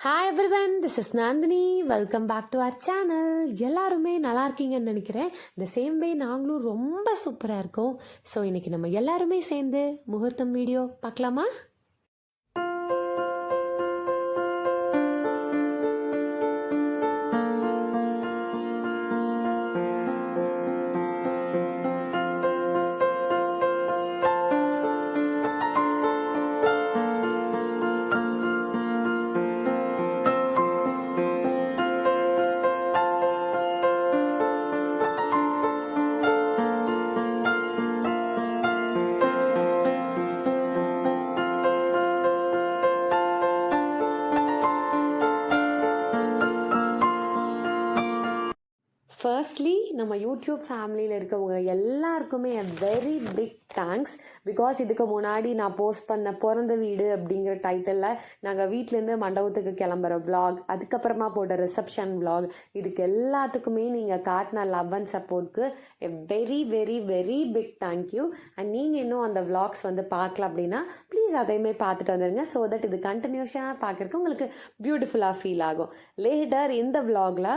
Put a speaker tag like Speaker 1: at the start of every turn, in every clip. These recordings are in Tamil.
Speaker 1: Hi everyone, this is Nandini. Welcome back to our channel. எல்லாருமே நல்லா இருக்கீங்கன்னு நினைக்கிறேன். இந்த சேம் வே நாங்களும் ரொம்ப சூப்பராக இருக்கோம். ஸோ இன்றைக்கி நம்ம எல்லாருமே சேர்ந்து முகூர்த்தம் வீடியோ பார்க்கலாமா? ஃபர்ஸ்ட்லி நம்ம யூடியூப் ஃபேமிலியில் இருக்கவங்க எல்லாருக்குமே வெரி பிக் தேங்க்ஸ். பிகாஸ் இதுக்கு முன்னாடி நான் போஸ்ட் பண்ண பிறந்த வீடு அப்படிங்கிற டைட்டிலில் நாங்கள் வீட்டிலேருந்து மண்டபத்துக்கு கிளம்புற விளாக், அதுக்கப்புறமா போட்ட ரிசப்ஷன் விளாக், இதுக்கு எல்லாத்துக்குமே நீங்கள் காட்டின லவ் அண்ட் சப்போர்ட்க்கு a very very very big thank you. And நீங்கள் இன்னும் அந்த விளாக்ஸ் வந்து பார்க்கல அப்படின்னா ப்ளீஸ் அதையுமே பார்த்துட்டு வந்துடுங்க. ஸோ தட் இது கண்டினியூஷனாக பார்க்குறதுக்கு உங்களுக்கு பியூட்டிஃபுல்லாக ஃபீல் ஆகும். லேட்டர் இந்த விளாகில்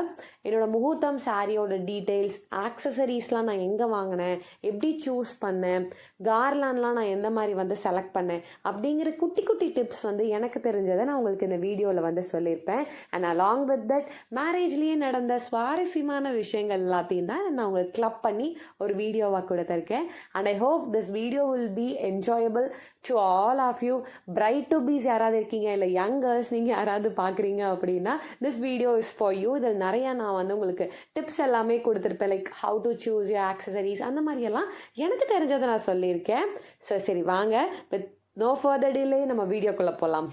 Speaker 1: என்னோட முகூர்த்தம் சாரியோட டீட்டெயில்ஸ், ஆக்சசரிஸ்லாம் நான் எங்கே வாங்கினேன், எப்படி சூஸ் பண்ணேன், கார்லான்லாம் நான் எந்த மாதிரி வந்து செலக்ட் பண்ணேன் அப்படிங்கிற குட்டி குட்டி டிப்ஸ் வந்து எனக்கு தெரிஞ்சதை நான் உங்களுக்கு இந்த வீடியோவில் வந்து சொல்லியிருப்பேன். அண்ட் அலாங் வித் தட் மேரேஜ்லேயே நடந்த சுவாரஸ்யமான விஷயங்கள் எல்லாத்தையும் தான் நான் உங்களுக்கு கிளப் பண்ணி ஒரு வீடியோவாக கொடுத்துருக்கேன். And I hope this video will be enjoyable to all of you. Bride to be's யாராவது இருக்கீங்க, இல்லை யங் கேர்ள்ஸ் நீங்கள் யாராவது பார்க்குறீங்க அப்படின்னா this video is for you. இதில் நிறையா நான் வந்து உங்களுக்கு டிப்ஸ் எல்லாமே கொடுத்துருப்பேன். Like how to choose your accessories, அந்த மாதிரியெல்லாம் எனக்கு தெரிஞ்சதை நான் சொல்லியிருக்கேன். ஸோ சரி வாங்க, வித் நோ ஃபர்தர் டிலே நம்ம வீடியோக்குள்ளே போகலாம்.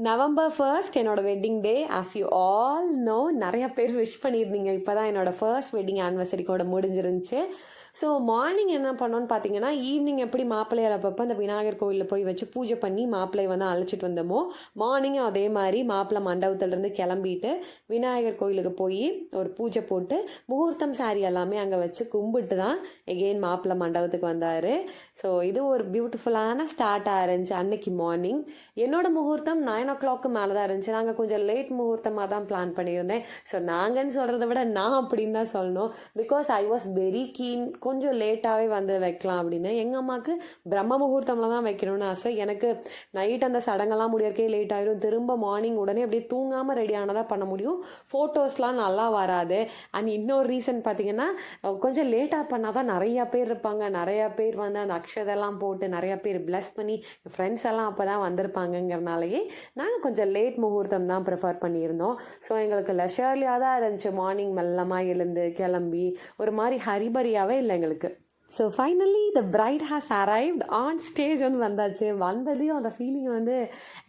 Speaker 1: November 1st என்னோட wedding day. As you all know, நிறைய பேர் விஷ் பண்ணியிருந்தீங்க. இப்போ தான் என்னோட ஃபர்ஸ்ட் வெட்டிங் ஆனிவர்சரி கூட முடிஞ்சிருந்துச்சு. ஸோ மார்னிங் என்ன பண்ணோன்னு பார்த்தீங்கன்னா, ஈவினிங் எப்படி மாப்பிள்ளையால் அப்பப்போ அந்த விநாயகர் கோவிலில் போய் வச்சு பூஜை பண்ணி மாப்பிள்ளையை வந்து அழைச்சிட்டு வந்தோமோ, மார்னிங்கும் அதே மாதிரி மாப்பிள்ளை மண்டபத்துலேருந்து கிளம்பிட்டு விநாயகர் கோவிலுக்கு போய் ஒரு பூஜை போட்டு முகூர்த்தம் சாரி எல்லாமே அங்கே வச்சு கும்பிட்டு தான் எகெயின் மாப்பிள்ளை மண்டபத்துக்கு வந்தார். ஸோ இது ஒரு பியூட்டிஃபுல்லான ஸ்டார்ட்டாக இருந்துச்சு அன்னைக்கு மார்னிங். என்னோட முகூர்த்தம் 9 o'clock மேலே தான் இருந்துச்சு. நாங்கள் கொஞ்சம் லேட் முகூர்த்தமாக தான் பிளான் பண்ணியிருந்தேன். ஸோ நாங்கன்னு சொல்கிறத விட நான் அப்படின்னு தான் சொல்லணும். Because I was very keen கொஞ்சம் லேட்டாகவே வந்து வைக்கலாம் அப்படின்னு. எங்கள் அம்மாவுக்கு பிரம்ம முகூர்த்தமில் தான் வைக்கணும்னு ஆசை. எனக்கு நைட் அந்த சடங்கெல்லாம் முடியறக்கே லேட் ஆகிடும். திரும்ப மார்னிங் உடனே அப்படியே தூங்காமல் ரெடி ஆனதாக பண்ண முடியும். ஃபோட்டோஸ்லாம் நல்லா வராது. அண்ட் இன்னொரு ரீசன் பார்த்தீங்கன்னா, கொஞ்சம் லேட்டாக பண்ணால் தான் நிறையா பேர் இருப்பாங்க. நிறையா பேர் வந்து அந்த அக்ஷதெல்லாம் போட்டு நிறையா பேர் பிளஸ் பண்ணி ஃப்ரெண்ட்ஸ் எல்லாம் அப்போ தான் வந்திருப்பாங்கங்கிறனாலேயே நாங்கள் கொஞ்சம் லேட் முகூர்த்தம் தான் ப்ரிஃபர் பண்ணியிருந்தோம். ஸோ எங்களுக்கு லெஷர்லியாக தான் இருந்துச்சு. மார்னிங் மெல்லமாக எழுந்து கிளம்பி ஒரு மாதிரி ஹரிபரியாகவே இல்லை எங்களுக்கு. So finally the bride has arrived on stage வந்து வந்தாச்சு. வந்ததையும் அந்த ஃபீலிங்கை வந்து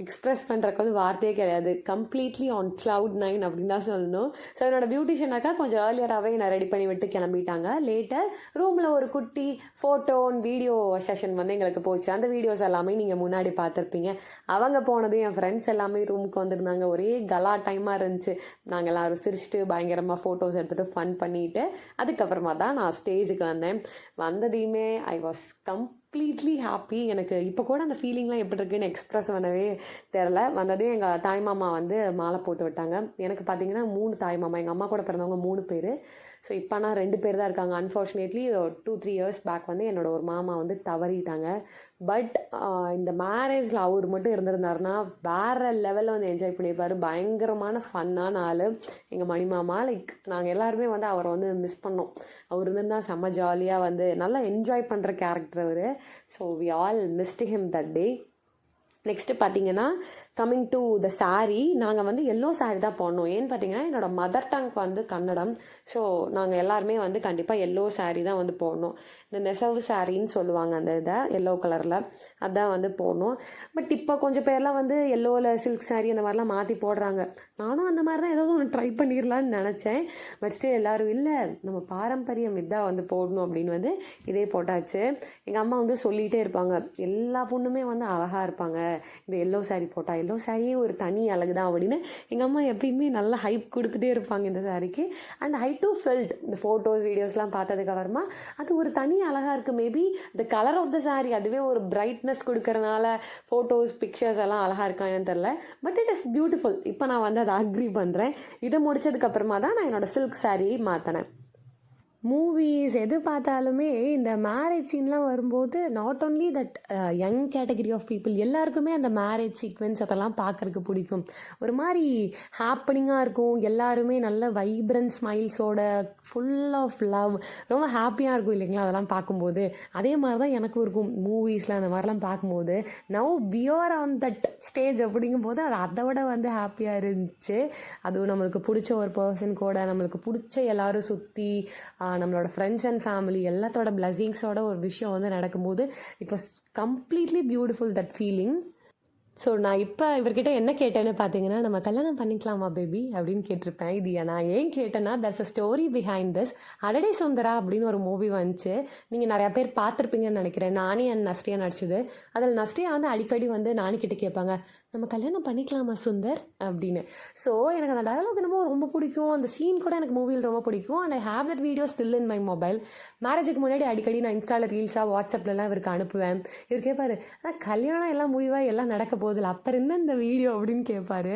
Speaker 1: எக்ஸ்ப்ரெஸ் பண்ணுறக்கு வந்து வார்த்தையே கிடையாது. கம்ப்ளீட்லி ஆன் Cloud 9 அப்படின்னு தான் சொல்லணும். ஸோ என்னோட பியூட்டிஷியனாக்கா கொஞ்சம் ஏர்லியராகவே என்னை ரெடி பண்ணி விட்டு கிளம்பிட்டாங்க. லேட்டர் ரூமில் ஒரு குட்டி ஃபோட்டோ அண்ட் வீடியோ செஷன் வந்து எங்களுக்கு போச்சு. அந்த வீடியோஸ் எல்லாமே நீங்கள் முன்னாடி பார்த்துருப்பீங்க. அவங்க போனதும் என் ஃப்ரெண்ட்ஸ் எல்லாமே ரூமுக்கு வந்திருந்தாங்க. ஒரே கலா டைமாக இருந்துச்சு. நாங்கள் எல்லோரும் சிரிச்சுட்டு பயங்கரமாக ஃபோட்டோஸ் எடுத்துகிட்டு ஃபன் பண்ணிவிட்டு அதுக்கப்புறமா தான் நான் ஸ்டேஜுக்கு வந்தேன். வந்ததையுமே ஐ வாஸ் கம்ப்ளீட்லி ஹாப்பி. எனக்கு இப்போ கூட அந்த ஃபீலிங்லாம் எப்படி இருக்குன்னு எக்ஸ்ப்ரெஸ் பண்ணவே தெரில. வந்ததையும் எங்கள் தாய்மாமா வந்து மாலை போட்டு விட்டாங்க. எனக்கு பார்த்தீங்கன்னா 3 தாய்மாமா. எங்கள் அம்மா கூட பிறந்தவங்க 3 பேர். ஸோ இப்போ நான் 2 பேர் தான் இருக்காங்க. அன்ஃபார்ச்சுனேட்லி 2-3 years பேக் வந்து என்னோட ஒரு மாமா வந்து தவறிட்டாங்க. பட் இந்த மேரேஜில் அவர் மட்டும் இருந்திருந்தாருன்னா வேறு லெவலில் வந்து என்ஜாய் பண்ணியிருப்பார். பயங்கரமான ஃபன்னான ஆள் எங்கள் மணிமாமா. லைக் நாங்கள் எல்லாருமே வந்து அவரை வந்து மிஸ் பண்ணோம். அவர் இருந்திருந்தால் செம்ம ஜாலியாக வந்து நல்லா என்ஜாய் பண்ணுற கேரக்டர் அவர். So we all missed him that day. Next பார்த்தீங்கன்னா, கம்மிங் டு த சாரீ, நாங்கள் வந்து எல்லோ சாரீ தான் போடணும். ஏன்னு பார்த்தீங்கன்னா என்னோடய மதர் டங் வந்து கன்னடம். ஸோ நாங்கள் எல்லாருமே வந்து கண்டிப்பாக எல்லோ சாரீ தான் வந்து போடணும். இந்த நெசவு சாரின்னு சொல்லுவாங்க அந்த இதை, எல்லோ கலரில் அதான் வந்து போடணும். பட் இப்போ கொஞ்சம் பேர்லாம் வந்து எல்லோவில் சில்க் சாரீ அந்த மாதிரிலாம் மாற்றி போடுறாங்க. நானும் அந்த மாதிரி தான் ஏதாவது ஒன்று ட்ரை பண்ணிடலான்னு நினச்சேன். பட் ஸ்டில் எல்லோரும் இல்லை, நம்ம பாரம்பரியம் இதாக வந்து போடணும் அப்படின்னு வந்து இதே போட்டாச்சு. எங்கள் அம்மா வந்து சொல்லிகிட்டே இருப்பாங்க, எல்லா பொண்ணுமே வந்து அழகாக இருப்பாங்க, இந்த எல்லோ சாரீ போட்டால் மண்டோ சாரியே ஒரு தனி அழகு தான் அப்படின்னு எங்கள் அம்மா எப்பயுமே நல்லா ஹைப் கொடுத்துட்டே இருப்பாங்க இந்த சாரிக்கு. அண்ட் ஐ டூ ஃபெல்ட் இந்த ஃபோட்டோஸ் வீடியோஸ்லாம் பார்த்ததுக்கு அப்புறமா அது ஒரு தனி அழகாக இருக்குது. Maybe the colour of the saree அதுவே ஒரு பிரைட்னஸ் கொடுக்கறனால ஃபோட்டோஸ் பிக்சர்ஸ் எல்லாம் அழகாக இருக்கான்னு தெரில. But it is beautiful. இப்போ நான் வந்து அதை அக்ரி பண்ணுறேன். இதை முடிச்சதுக்கப்புறமா தான் நான் என்னோடய சில்க் சாரி மாற்றினேன். மூவிஸ் எது பார்த்தாலுமே இந்த மேரேஜ் சீன்லாம் வரும்போது not only that young category of people எல்லாருக்குமே அந்த மேரேஜ் சீக்வென்ஸ் அதெல்லாம் பார்க்குறதுக்கு பிடிக்கும். ஒரு மாதிரி ஹாப்பனிங்காக இருக்கும். எல்லாருமே நல்ல வைப்ரண்ட் ஸ்மைல்ஸோட ஃபுல் ஆஃப் லவ் ரொம்ப ஹாப்பியாக இருக்கும் இல்லைங்களா அதெல்லாம் பார்க்கும்போது. அதே மாதிரி தான் எனக்கும் இருக்கும் மூவிஸில் அந்த மாதிரிலாம் பார்க்கும்போது. Now wear on that stage அப்படிங்கும்போது அது அதை விட வந்து ஹாப்பியாக இருந்துச்சு. அதுவும் நம்மளுக்கு பிடிச்ச ஒரு பர்சன் கூட நம்மளுக்கு பிடிச்ச எல்லோரும் சுற்றி நம்மளோட ஃப்ரெண்ட்ஸ் அண்ட் ஃபேமிலி எல்லாத்தோட பிளெஸிங்ஸோட ஒரு விஷயம் வந்து நடக்கும்போது it was completely beautiful that feeling. So நான் இப்போ இவர்கிட்ட என்ன கேட்டேன்னு பார்த்தீங்கன்னா, நம்ம கல்யாணம் பண்ணிக்கலாமா பேபி அப்படின்னு கேட்டிருப்பேன். இது நான் ஏன் கேட்டேன்னா, that's a story behind this. அடடே சுந்தரா அப்படின்னு ஒரு மூவி வந்துச்சு. நீங்கள் நிறையா பேர் பார்த்துருப்பீங்கன்னு நினைக்கிறேன். நானே அண்ட் நஸ்ரியா நடிச்சது. அதில் நஸ்ரியா வந்து அடிக்கடி வந்து நானிக்கிட்ட கேட்பாங்க, நம்ம கல்யாணம் பண்ணிக்கலாமா சுந்தர் அப்படின்னு. ஸோ எனக்கு அந்த டயலாக் என்னமோ ரொம்ப பிடிக்கும். அந்த சீன் கூட எனக்கு மூவியில் ரொம்ப பிடிக்கும். And I have that video still in my mobile. மேரேஜுக்கு முன்னாடி அடிக்கடி நான் இன்ஸ்டாவில் ரீல்ஸாக வாட்ஸ்அப்லலாம் இவருக்கு அனுப்புவேன். இவர் கேட்பாரு, கல்யாணம் எல்லாம் முடிவாக எல்லாம் நடக்க போதில்லை, அப்புறம் என்ன இந்த வீடியோ அப்படின்னு கேட்பாரு.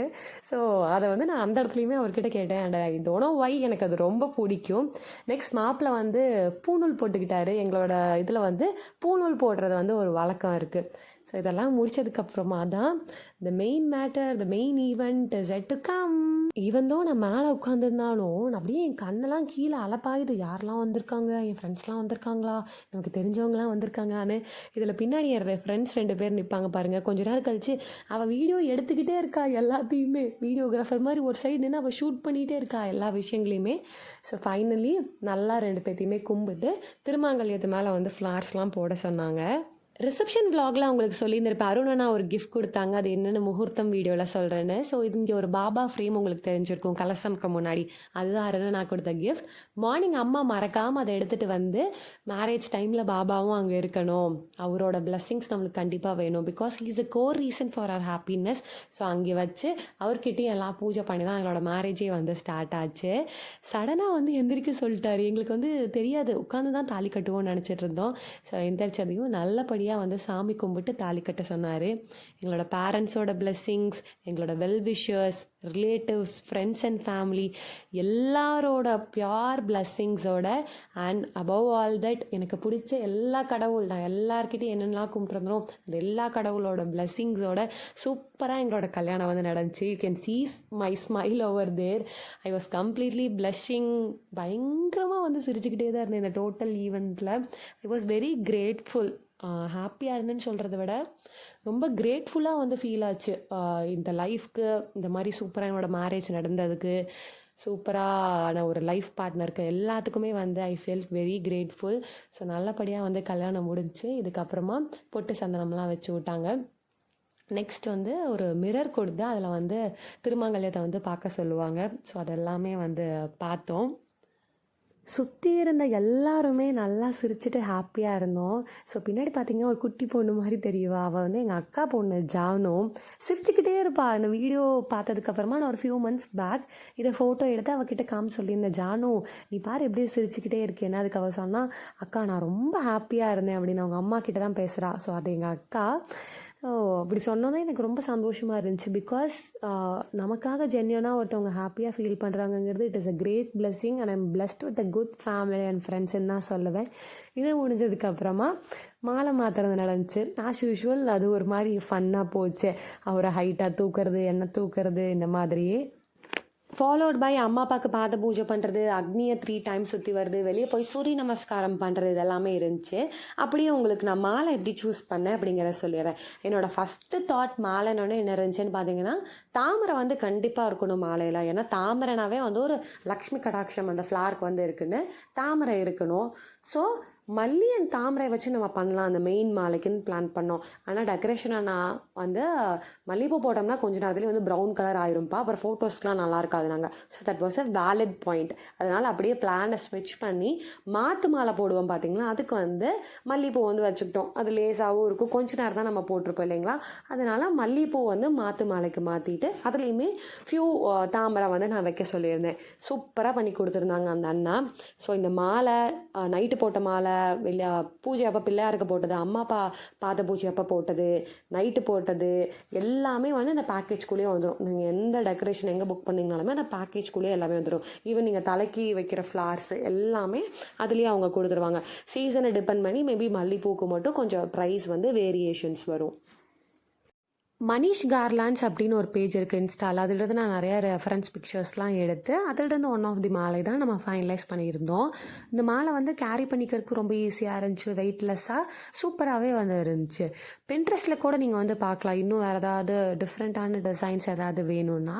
Speaker 1: ஸோ அதை வந்து நான் அந்த இடத்துலையுமே அவர்கிட்ட கேட்டேன். And I don't know why எனக்கு அது ரொம்ப பிடிக்கும். நெக்ஸ்ட் மாப்பிள்ளை வந்து பூநூல் போட்டுக்கிட்டாரு. எங்களோட இதில் வந்து பூநூல் போடுறது வந்து ஒரு வழக்கம் இருக்குது. ஸோ இதெல்லாம் முடிச்சதுக்கப்புறமா தான் the main matter, the main event is yet to come. Even though நான் மேலே உட்காந்துருந்தாலும் நான் அப்படியே என் கண்ணெல்லாம் கீழே அலப்பாயுது. யாரெல்லாம் வந்திருக்காங்க, என் ஃப்ரெண்ட்ஸ்லாம் வந்திருக்காங்களா, நமக்கு தெரிஞ்சவங்களாம் வந்திருக்காங்கன்னு. இதில் பின்னாடி என் ஃப்ரெண்ட்ஸ் 2 பேர் நிற்பாங்க பாருங்கள். கொஞ்ச நேரம் கழிச்சு அவள் வீடியோ எடுத்துக்கிட்டே இருக்கா. எல்லாத்தையுமே வீடியோகிராஃபர் மாதிரி ஒரு சைடு நின்று அவள் ஷூட் பண்ணிகிட்டே இருக்கா எல்லா விஷயங்களையுமே. ஸோ ஃபைனலி நல்லா 2 பேர்த்தையுமே கும்பிட்டு திருமாங்கல்யத்து மேலே வந்து ஃப்ளார்ஸ்லாம் போட சொன்னாங்க. ரிசப்ஷன் விலாகில் அவங்களுக்கு சொல்லியிருந்திருப்பேன். அருணனா ஒரு கிஃப்ட் கொடுத்தாங்க. அது என்னென்ன முகூர்த்தம் வீடியோவில் சொல்கிறேன்னு. ஸோ இது இங்கே ஒரு பாபா ஃப்ரேம் உங்களுக்கு தெரிஞ்சிருக்கும் கலசம்க்கு முன்னாடி. அதுதான் அருணனா கொடுத்த கிஃப்ட். மார்னிங் அம்மா மறக்காமல் அதை எடுத்துகிட்டு வந்து மேரேஜ் டைமில் பாபாவும் அங்கே இருக்கணும், அவரோட பிளெஸ்ஸிங்ஸ் நம்மளுக்கு கண்டிப்பாக வேணும், because he is a core reason for our happiness. So அங்கே வச்சு அவர்கிட்டையும் எல்லாம் பூஜை பண்ணி தான் எங்களோட மேரேஜே வந்து ஸ்டார்ட் ஆச்சு. சடனாக வந்து எந்திரிக்க சொல்லிட்டாரு. எங்களுக்கு வந்து தெரியாது, உட்காந்து தான் தாலி கட்டுவோம்னு நினச்சிட்டு இருந்தோம். ஸோ எந்திரிச்சதையும் நல்லபடியாக வந்து சாமி கும்பிட்டு தாலி கட்ட சொன்னார். எங்களோட பேரண்ட்ஸோட பிளெஸ்ஸிங்ஸ், எங்களோட well wishers, relatives, friends and family எல்லாரோட பியோர் பிளெஸ்ஸிங்ஸோட அண்ட் அபவ் ஆல் தட் எனக்கு பிடிச்ச எல்லா கடவுள், நான் எல்லாருக்கிட்டையும் என்னென்னலாம் கும்பிட்டுருந்தோம் அந்த எல்லா கடவுளோட பிளெஸ்ஸிங்ஸோட சூப்பராக எங்களோட கல்யாணம் வந்து நடந்துச்சு. You can see my smile over there. I was completely blushing. பயங்கரமாக வந்து சிரிச்சுக்கிட்டே தான் இருந்தேன் இந்த டோட்டல் ஈவெண்ட்டில். I was very grateful. ஹாப்பியாக இருந்தேன்னு சொல்கிறத விட ரொம்ப கிரேட்ஃபுல்லாக வந்து ஃபீல் ஆச்சு. இந்த லைஃப்க்கு இந்த மாதிரி சூப்பராக என்னோட மேரேஜ் நடந்ததுக்கு, சூப்பரான ஒரு லைஃப் பார்ட்னருக்கு எல்லாத்துக்குமே வந்து I feel very grateful. So நல்லபடியாக வந்து கல்யாணம் முடிஞ்சு இதுக்கப்புறமா பொட்டு சந்தனம்லாம் வச்சு விட்டாங்க. நெக்ஸ்ட் வந்து ஒரு மிரர் கொடுத்து அதில் வந்து திருமாங்கல்யத்தை வந்து பார்க்க சொல்லுவாங்க. ஸோ அதெல்லாமே வந்து பார்த்தோம். சுற்றி இருந்த எல்லாருமே நல்லா சிரிச்சுட்டு ஹாப்பியாக இருந்தோம். ஸோ பின்னாடி பார்த்தீங்கன்னா ஒரு குட்டி பொண்ணு மாதிரி தெரியவா, அவள் வந்து எங்கள் அக்கா பொண்ணு ஜானும் சிரிச்சுக்கிட்டே இருப்பாள். அந்த வீடியோ பார்த்ததுக்கப்புறமா நான் ஒரு ஃபியூ மந்த்ஸ் பேக் இதை ஃபோட்டோ எடுத்து அவகிட்ட காமி சொல்லியிருந்தேன், ஜானு நீ பாரு எப்படியே சிரிச்சுக்கிட்டே இருக்கேன்னு. அதுக்கு அவள் சொன்னால், அக்கா நான் ரொம்ப ஹாப்பியாக இருந்தேன் அப்படின்னு அவங்க அம்மா கிட்ட தான் பேசுகிறா. ஸோ அது எங்கள் அக்கா. அப்படி சொன்னோன்னே எனக்கு ரொம்ப சந்தோஷமாக இருந்துச்சு. பிகாஸ் நமக்காக ஜென்யூனாக ஒருத்தவங்க ஹாப்பியாக ஃபீல் பண்ணுறாங்கங்கிறது it is a great blessing. And I'm blessed with a good family அண்ட் ஃப்ரெண்ட்ஸ்ன்னு தான் சொல்லுவேன். இது முடிஞ்சதுக்கப்புறமா மாலை மாத்திரம் நடந்துச்சு. ஆஸ் யூஷுவல் அது ஒரு மாதிரி ஃபன்னாக போச்சு. அவரை ஹைட்டாக தூக்குறது, எண்ணெய் தூக்குறது, இந்த மாதிரியே ஃபாலோட் பை அம்மா அப்பாவுக்கு பாத பூஜை பண்ணுறது, அக்னியை 3 டைம்ஸ் சுற்றி வருது, வெளியே போய் சூரிய நமஸ்காரம் பண்ணுறது, இதெல்லாமே இருந்துச்சு. அப்படியே உங்களுக்கு நான் மாலை எப்படி சூஸ் பண்ணேன் அப்படிங்கிறத சொல்லிடுறேன். என்னோடய ஃபஸ்ட்டு தாட் மாலைன்னு என்ன இருந்துச்சுன்னு பார்த்தீங்கன்னா, தாமரை வந்து கண்டிப்பாக இருக்கணும் மாலையில். ஏன்னா தாமரைனாவே வந்து ஒரு லக்ஷ்மி கடாட்சம் அந்த ஃப்ளார்க்கு வந்து இருக்குன்னு தாமரை இருக்கணும். ஸோ மல்லி அண்ட் தாமரை வச்சு நம்ம பண்ணலாம் அந்த மெயின் மாலைக்குன்னு பிளான் பண்ணோம். ஆனால் டெக்கரேஷனை நான் வந்து மல்லிகைப்பூ போட்டோம்னா கொஞ்ச நேரத்துலேயே வந்து ப்ரௌன் கலர் ஆயிரும்ப்பா, அப்புறம் ஃபோட்டோஸ்க்குலாம் நல்லா இருக்காது நாங்கள். So that was a valid point. அதனால் அப்படியே பிளானை ஸ்விட்ச் பண்ணி மாற்று மாலை போடுவோம் பார்த்தீங்களா, அதுக்கு வந்து மல்லிகைப்பூ வந்து வச்சுக்கிட்டோம். அது லேசாகவும் இருக்கும், கொஞ்ச நேரம் தான் நம்ம போட்டிருப்போம் இல்லைங்களா, அதனால் மல்லிகைப்பூ வந்து மாற்று மாலைக்கு மாற்றிட்டு அதுலேயுமே ஃபியூ தாமரை வந்து நான் வைக்க சொல்லியிருந்தேன். சூப்பராக பண்ணி கொடுத்துருந்தாங்க அந்த அண்ணா. ஸோ இந்த மாலை நைட்டு போட்ட மாலை, வெளியே பூஜை அப்போ பிள்ளையாருக்கு போட்டது, அம்மா அப்பா பார்த்த பூஜை அப்போ போட்டது, நைட்டு போட்டது எல்லாமே வந்து அந்த பேக்கேஜ்குள்ளேயே வந்துடும். நீங்கள் எந்த டெக்கரேஷன் எங்கே புக் பண்ணிங்கனாலுமே அந்த பேக்கேஜ்குள்ளேயே எல்லாமே வந்துடும். ஈவன் நீங்கள் தலைக்கு வைக்கிற ஃப்ளார்ஸ் எல்லாமே அதுலேயே அவங்க கொடுத்துருவாங்க. சீசனை டிபெண்ட் பண்ணி மேபி மல்லிகைப்பூக்கு மட்டும் கொஞ்சம் ப்ரைஸ் வந்து வேரியேஷன்ஸ் வரும். மனிஷ் கார்லாண்ட்ஸ் அப்படின்னு ஒரு பேஜ் இருக்குது இன்ஸ்டாவில். அதிலிருந்து நான் நிறையா ரெஃபரன்ஸ் பிக்சர்ஸ்லாம் எடுத்து அதிலிருந்து ஒன் ஆஃப் தி மாலை தான் நம்ம ஃபைனலைஸ் பண்ணியிருந்தோம். இந்த மாலை வந்து கேரி பண்ணிக்கிறதுக்கு ரொம்ப ஈஸியாக இருந்துச்சு, வெயிட்லெஸ்ஸாக சூப்பராகவே வந்து இருந்துச்சு. பின்ட்ரெஸ்ட்டில் கூட நீங்கள் வந்து பார்க்கலாம், இன்னும் வேறு ஏதாவது டிஃப்ரெண்ட்டான டிசைன்ஸ் ஏதாவது வேணும்னா.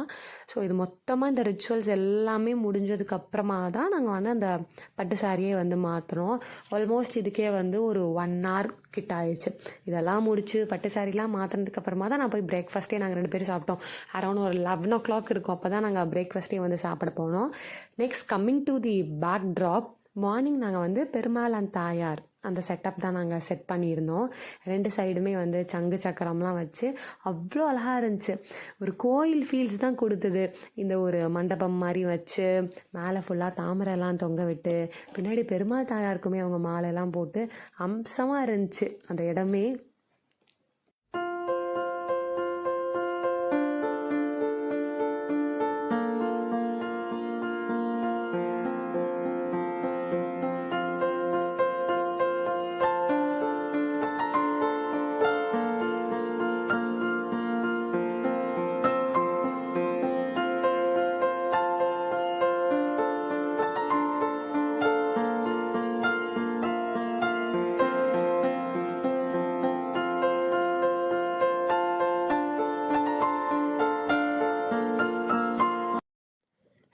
Speaker 1: ஸோ இது மொத்தமாக இந்த ரிச்சுவல்ஸ் எல்லாமே முடிஞ்சதுக்கப்புறமா தான் நாங்கள் வந்து அந்த பட்டு சாரியே வந்து மாற்றினோம். ஆல்மோஸ்ட் இதுக்கே வந்து ஒரு 1 hour கிட்ட ஆயிடுச்சு. இதெல்லாம் முடிச்சு பட்டு சாரிலாம் மாற்றினதுக்கப்புறமா தான் நான் போய் பிரேக்ஃபாஸ்ட்டே நாங்கள் 2 பேரும் சாப்பிட்டோம். அரௌண்ட் ஒரு 11 o'clock இருக்கும். அப்போ தான் நாங்கள் பிரேக்ஃபாஸ்ட்டே வந்து சாப்பிட போனோம். Next coming to the backdrop, morning நாங்கள் வந்து பெருமாள் அண்ட் தாயார் அந்த செட்டப் தான் நாங்கள் செட் பண்ணியிருந்தோம். 2 சைடுமே வந்து சங்கு சக்கரம்லாம் வச்சு அவ்வளோ அழகாக இருந்துச்சு. ஒரு கோயில் ஃபீல்ஸ் தான் கொடுத்தது. இந்த ஒரு மண்டபம் மாதிரி வச்சு மேலே ஃபுல்லாக தாமரைலாம் தொங்க விட்டு பின்னாடி பெருமாள் தாயாருக்குமே அவங்க மாலையெல்லாம் போட்டு அம்சமாக இருந்துச்சு அந்த இடமே.